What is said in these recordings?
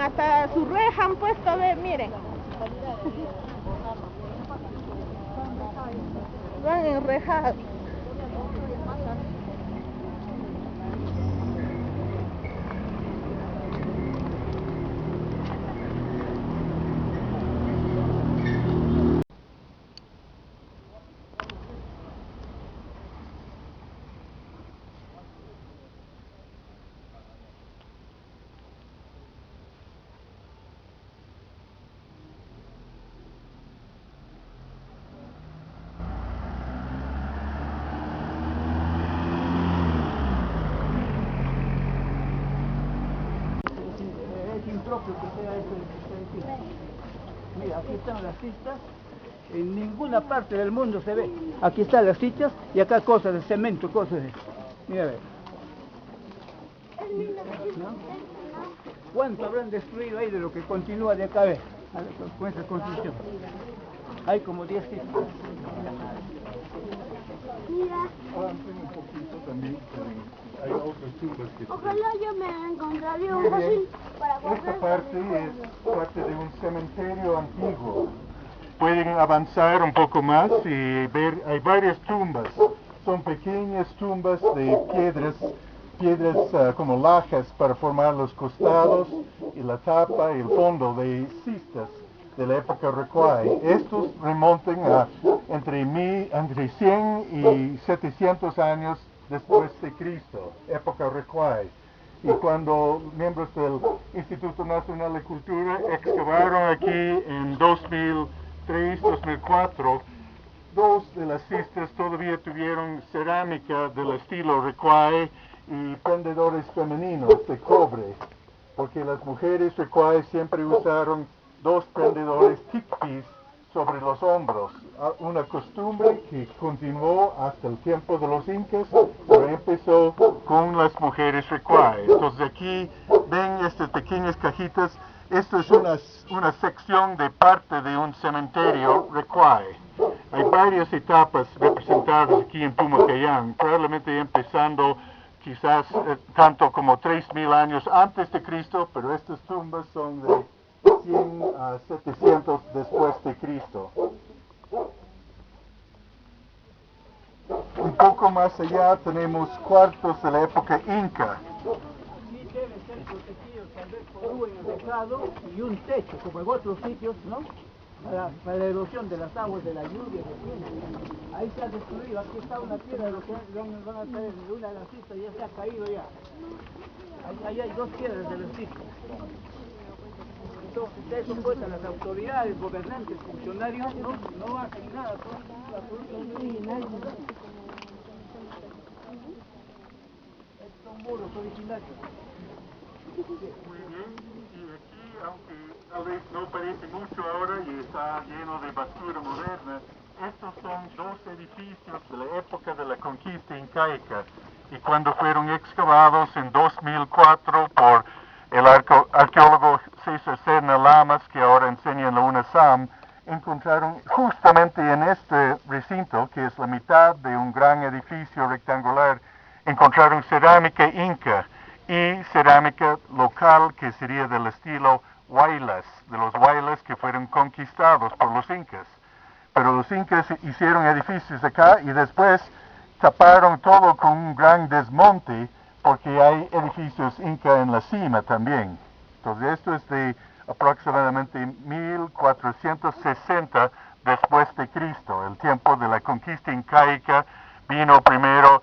hasta su reja han puesto, ve, miren. Van enrejados. Propio que sea eso edificio. Mira, aquí están las cistas, en ninguna parte del mundo se ve. Aquí están las cistas y acá cosas de cemento, cosas de... Mira, ve. ¿No? ¿Cuánto habrán destruido ahí de lo que continúa de acá, ve? Con esta construcción? Hay como 10 cistas. Mira. Un poquito también, hay otras tumbas que... Ojalá yo me encontraría un fósil para poder... Esta parte es parte de un cementerio antiguo. Pueden avanzar un poco más y ver, hay varias tumbas. Son pequeñas tumbas de piedras como lajas para formar los costados y la tapa y el fondo de cistas de la época Recuay. Estos remontan a entre 100 y 700 años después de Cristo, época Recuay. Y cuando miembros del Instituto Nacional de Cultura excavaron aquí en 2003-2004, dos de las cistas todavía tuvieron cerámica del estilo Recuay y prendedores femeninos de cobre, porque las mujeres Recuay siempre usaron dos prendedores tikpis sobre los hombros, una costumbre que continuó hasta el tiempo de los incas, pero empezó con las mujeres Recuay. Entonces aquí ven estas pequeñas cajitas, esto es una sección de parte de un cementerio Recuay. Hay varias etapas representadas aquí en Pumaycayán, probablemente empezando quizás tanto como 3000 años antes de Cristo, pero estas tumbas son de 100 a 700 después de Cristo. Un poco más allá tenemos cuartos de la época inca. Sí deben ser protegidos tal vez por un tejado y un techo, como en otros sitios, ¿no? Para la erosión de las aguas de la lluvia que tiene. Ahí se ha destruido, aquí está una piedra, lo que van a caer de una de las cistas ya se ha caído ya. Ahí hay dos piedras de las cistas. Entonces eso pues a las autoridades, gobernantes, funcionarios no hacen nada, estos son muros originarios. Muy bien, y aquí, aunque tal vez no parece mucho ahora y está lleno de basura moderna, estos son dos edificios de la época de la conquista incaica y cuando fueron excavados en 2004 por el arqueólogo César Serna Lamas, que ahora enseña en la UNASAM, encontraron justamente en este recinto, que es la mitad de un gran edificio rectangular, encontraron cerámica inca y cerámica local que sería del estilo huaylas, de los huaylas que fueron conquistados por los incas. Pero los incas hicieron edificios acá y después taparon todo con un gran desmonte porque hay edificios inca en la cima también. Entonces esto es de aproximadamente 1460 después de Cristo, el tiempo de la conquista incaica. Vino primero,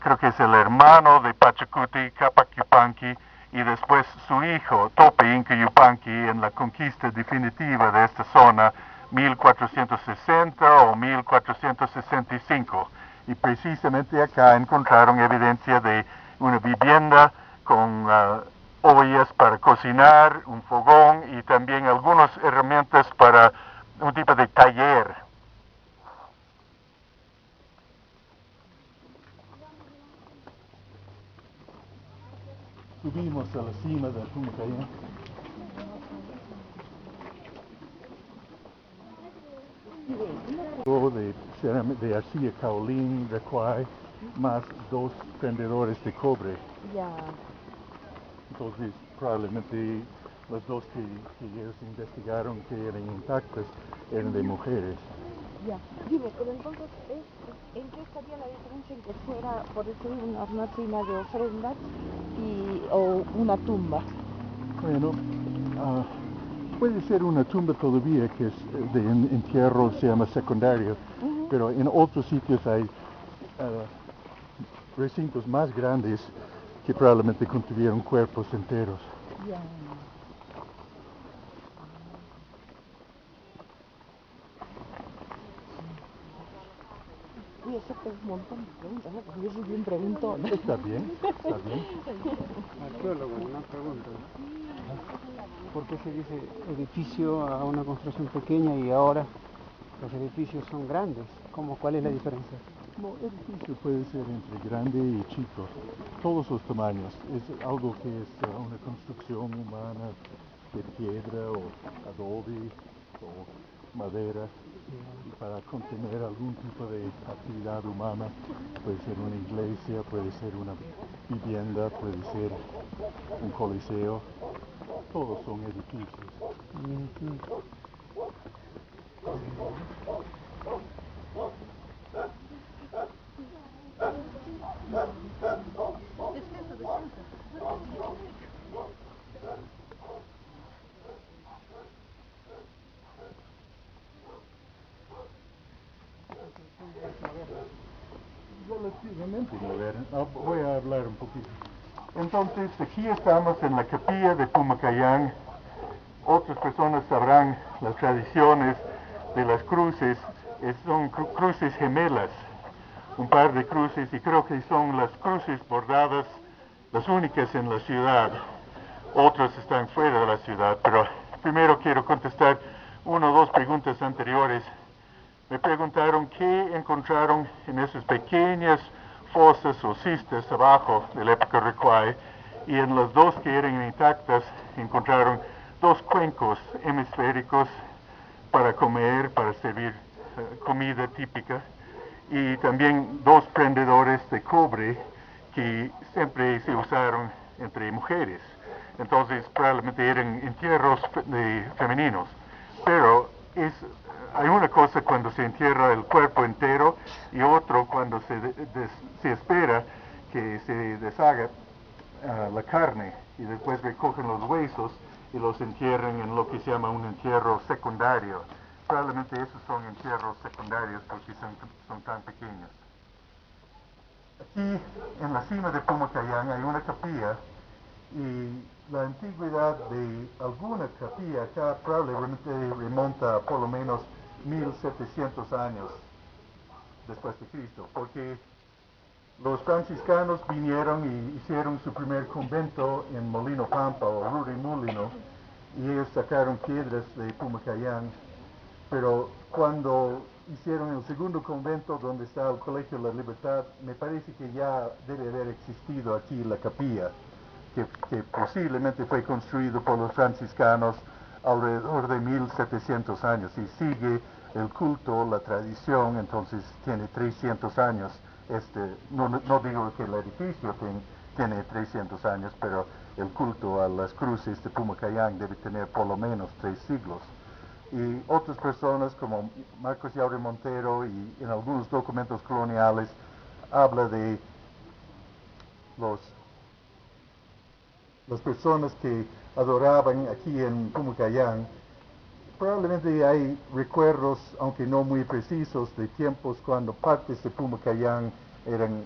creo que es el hermano de Pachacuti, Capac Yupanqui, y después su hijo, Tope Inca Yupanqui, en la conquista definitiva de esta zona, 1460 o 1465. Y precisamente acá encontraron evidencia de una vivienda con ollas para cocinar, un fogón y también algunas herramientas para un tipo de taller. Subimos a la cima del Pumaycayán. De arcilla caolín, Recuay, más dos prendedores de cobre. Ya. Entonces, probablemente las dos que ellos investigaron que eran intactas eran de mujeres. Ya. Dime, pero entonces, ¿en qué estaría la diferencia en que fuera, por decir, una hornacina de ofrendas o una tumba? Bueno, puede ser una tumba todavía que es de entierro, se llama secundario, pero en otros sitios hay recintos más grandes que probablemente contuvieron cuerpos enteros. Ya. Uy, eso es un montón de preguntas, ¿no? Porque yo soy bien preguntona. Está bien, está bien. Arqueólogo, una pregunta. ¿Por qué se dice edificio a una construcción pequeña y ahora los edificios son grandes? ¿Cuál es la diferencia? No, edificio puede ser entre grande y chico, todos los tamaños. Es algo que es una construcción humana de piedra o adobe o madera. Y para contener algún tipo de actividad humana, puede ser una iglesia, puede ser una vivienda, puede ser un coliseo, todos son edificios. Relativamente moderno. Voy a hablar un poquito. Entonces, aquí estamos en la capilla de Pumayacán. Otras personas sabrán las tradiciones de las cruces. Son cruces gemelas, un par de cruces, y creo que son las cruces bordadas las únicas en la ciudad. Otras están fuera de la ciudad, pero primero quiero contestar una o dos preguntas anteriores. Me preguntaron qué encontraron en esas pequeñas fosas o cistas abajo de la época Riquay, y en las dos que eran intactas encontraron dos cuencos hemisféricos para comer, para servir comida típica, y también dos prendedores de cobre que siempre se usaron entre mujeres. Entonces probablemente eran entierros femeninos, pero hay una cosa cuando se entierra el cuerpo entero y otro cuando se espera que se deshaga la carne y después recogen los huesos y los entierran en lo que se llama un entierro secundario. Probablemente esos son entierros secundarios porque son tan pequeños. Aquí en la cima de Pumayacán hay una capilla, y la antigüedad de alguna capilla acá probablemente remonta a por lo menos 1700 años después de Cristo, porque los franciscanos vinieron y hicieron su primer convento en Molino Pampa o Rurimulino, y ellos sacaron piedras de Pumayacán, pero cuando hicieron el segundo convento donde está el Colegio de la Libertad, me parece que ya debe haber existido aquí la capilla, que posiblemente fue construido por los franciscanos alrededor de 1700 años, y sigue el culto, la tradición, entonces tiene 300 años. No digo que el edificio tiene 300 años, pero el culto a las cruces de Pumayacán debe tener por lo menos 3 siglos. Y otras personas como Marcos Yaure Montero, y en algunos documentos coloniales habla de las personas que adoraban aquí en Pumayacán. Probablemente hay recuerdos, aunque no muy precisos, de tiempos cuando partes de Pumayacán eran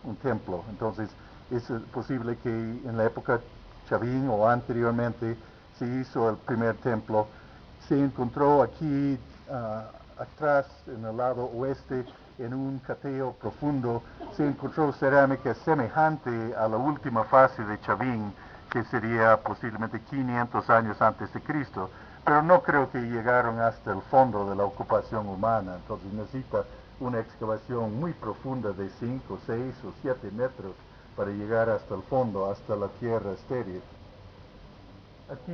un templo. Entonces es posible que en la época Chavín o anteriormente se hizo el primer templo. Se encontró aquí atrás, en el lado oeste, en un cateo profundo, se encontró cerámica semejante a la última fase de Chavín, que sería posiblemente 500 años antes de Cristo, pero no creo que llegaron hasta el fondo de la ocupación humana. Entonces necesita una excavación muy profunda de 5, 6 o 7 metros para llegar hasta el fondo, hasta la tierra estéril. Aquí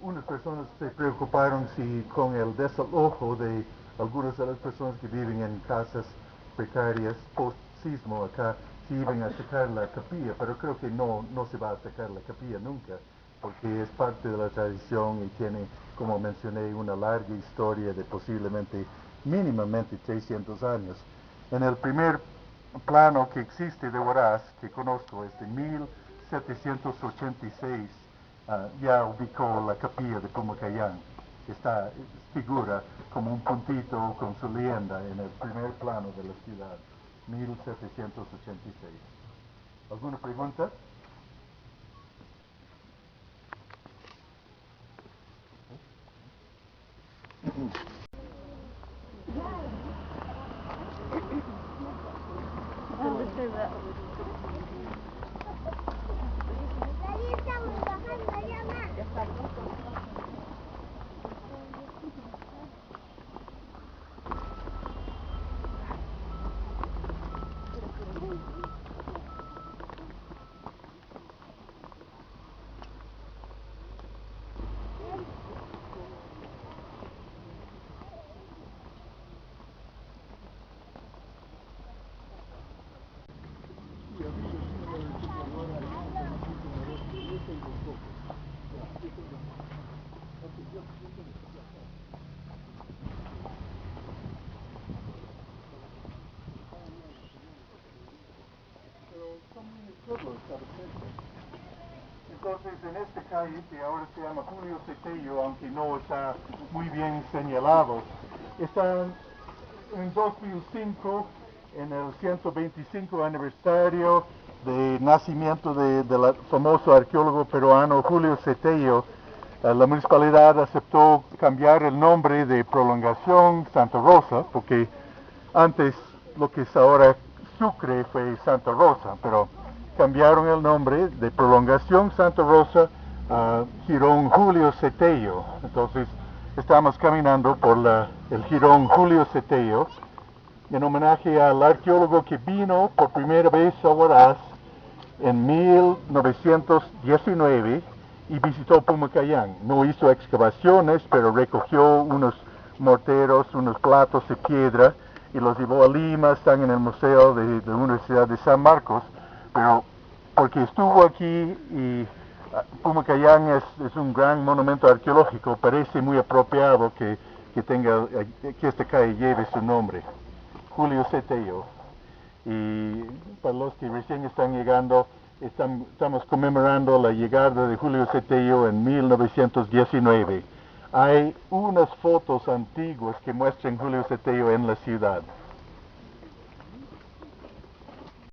unas personas se preocuparon si con el desalojo de algunas de las personas que viven en casas precarias post-sismo acá, si iban a atacar la capilla, pero creo que no se va a atacar la capilla nunca, porque es parte de la tradición y tiene, como mencioné, una larga historia de posiblemente mínimamente 300 años. En el primer plano que existe de Huaraz, que conozco, es de 1786, ya ubicó la capilla de Pumacayán. Esta figura como un puntito con su leyenda en el primer plano de la ciudad, 1786. ¿Alguna pregunta? Ahí estamos bajando allá más. Entonces, en esta calle, que ahora se llama Julio Cetello, aunque no está muy bien señalado, está en 2005, en el 125 aniversario de nacimiento del famoso arqueólogo peruano Julio Cetello, la municipalidad aceptó cambiar el nombre de Prolongación Santa Rosa, porque antes lo que es ahora Sucre fue Santa Rosa, pero cambiaron el nombre de Prolongación Santa Rosa a Jirón Julio Cetello. Entonces estamos caminando por el Jirón Julio Cetello en homenaje al arqueólogo que vino por primera vez a Huaraz en 1919 y visitó Pumacayán. No hizo excavaciones, pero recogió unos morteros, unos platos de piedra y los llevó a Lima. Están en el Museo de la Universidad de San Marcos, pero porque estuvo aquí y Pumacayán es un gran monumento arqueológico, parece muy apropiado que esta calle lleve su nombre, Julio Cetello. Y para los que recién están llegando, estamos conmemorando la llegada de Julio Cetello en 1919. Hay unas fotos antiguas que muestran Julio Cetello en la ciudad.